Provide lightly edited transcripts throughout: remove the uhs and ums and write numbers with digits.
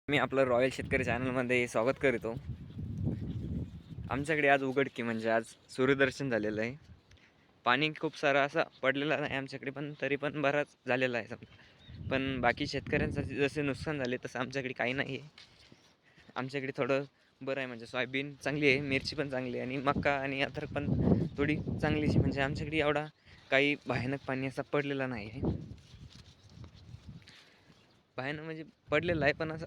मी आपलं रॉयल शेतकरी चॅनलमध्ये स्वागत करतो. आमच्याकडे आज उघडकी म्हणजे आज सूर्यदर्शन झालेलं आहे. पाणी खूप सारं असं पडलेलं नाही आमच्याकडे, पण तरी पण बराच झालेला आहे समजा. पण बाकी शेतकऱ्यांचं जसे नुकसान झाले तसं आमच्याकडे काही नाही आहे. आमच्याकडे थोडं बरं आहे, म्हणजे सोयाबीन चांगली आहे, मिरची पण चांगली आहे आणि मका आणि अद्रक पण थोडी चांगलीच. म्हणजे आमच्याकडे एवढा काही भयानक पाणी असा पडलेला नाही आहे. भयानक म्हणजे पडलेलं आहे, पण असं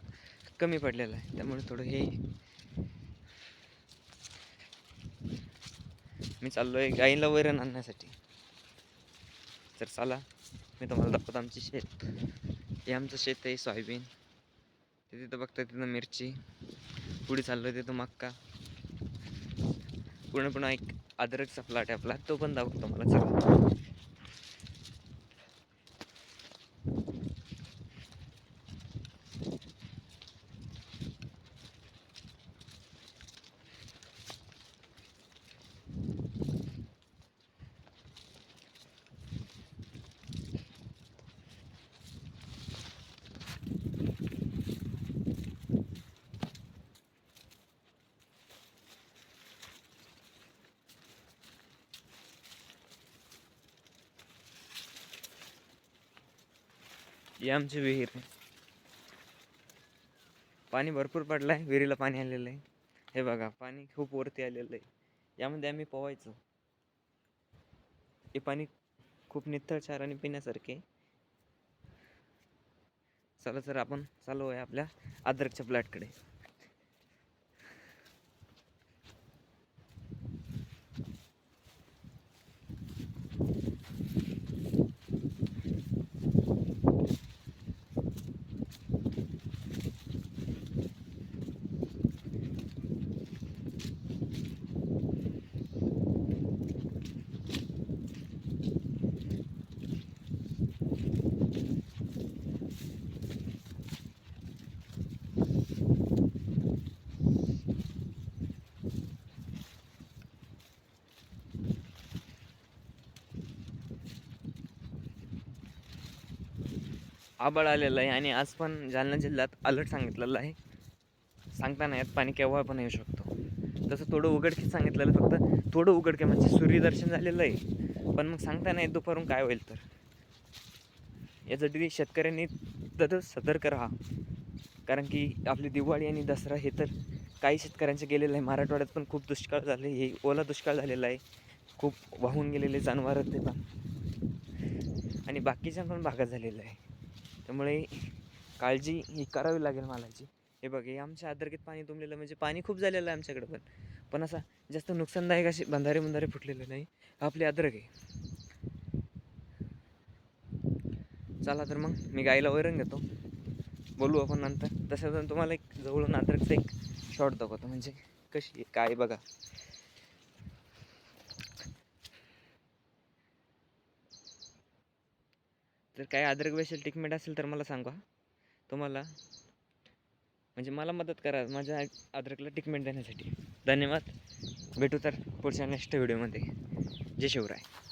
कमी पडलेलं आहे, त्यामुळे थोडं हे. मी चाललो आहे गाईला वैरण आणण्यासाठी. तर चला, मी तुम्हाला दाखवतो आमची शेत. हे आमचं शेत आहे, सोयाबीन. तिथं बघता, तिथं मिरची. पुढे चाललो तिथं मक्का. पुन्हा एक अद्रकचा प्लॉट आहे आपला, तो पण दाखवतो मला. चला. ही आमची विहीर आहे. पाणी भरपूर पडलं आहे, विहिरीला पाणी आलेलं आहे. हे बघा, पाणी खूप वरती आलेलं आहे. यामध्ये आम्ही पोहायचो. हे पाणी खूप नितळक्षार आणि पिण्यासारखे. चला सर, आपण चालू आहे आपल्या अद्रकच्या प्लॉटकडे. आभाळ आलेलं आहे आणि आज पण जालना जिल्ह्यात अलर्ट सांगितलेलं आहे. सांगता नाही येत पाणी केव्हा पण येऊ शकतो. तसं थोडं उघडकीच सांगितलेलं, फक्त थोडं उघडके म्हणजे सूर्यदर्शन झालेलं आहे. पण मग सांगता नाही दुपारून काय होईल. तर यासाठी शेतकऱ्यांनी तर सतर्क राहा, कारण की आपली दिवाळी आणि दसरा हे तर काही शेतकऱ्यांचे गेलेलं आहे. मराठवाड्यात पण खूप दुष्काळ झाले, हे ओला दुष्काळ झालेला आहे. खूप वाहून गेलेले जनावरं ते पण, आणि बाकीच्या पण भागात झालेलं आहे. त्यामुळे काळजी ही करावी लागेल मालाची. हे बघ, हे आमच्या अद्रकीत पाणी तुंबलेलं, म्हणजे पाणी खूप झालेलं आहे आमच्याकडे. पण असा जास्त नुकसानदायक असे बंधारे फुटलेले नाही. आपली अद्रक आहे. चला तर मग मी गाईला वैरण घेतो. बोलू आपण नंतर. तसं तुम्हाला एक जवळून अद्रकचा एक शॉट दाखवतो, म्हणजे कशी काय बघा. तर काय अद्रक स्पेशल ट्रीटमेंट असेल तर मला सांगा. तुम्हाला म्हणजे मला मदत करा माझ्या अद्रकला ट्रीटमेंट देण्यासाठी. धन्यवाद. भेटू तर पुढच्या नेक्स्ट व्हिडिओमध्ये. जय शिवराय.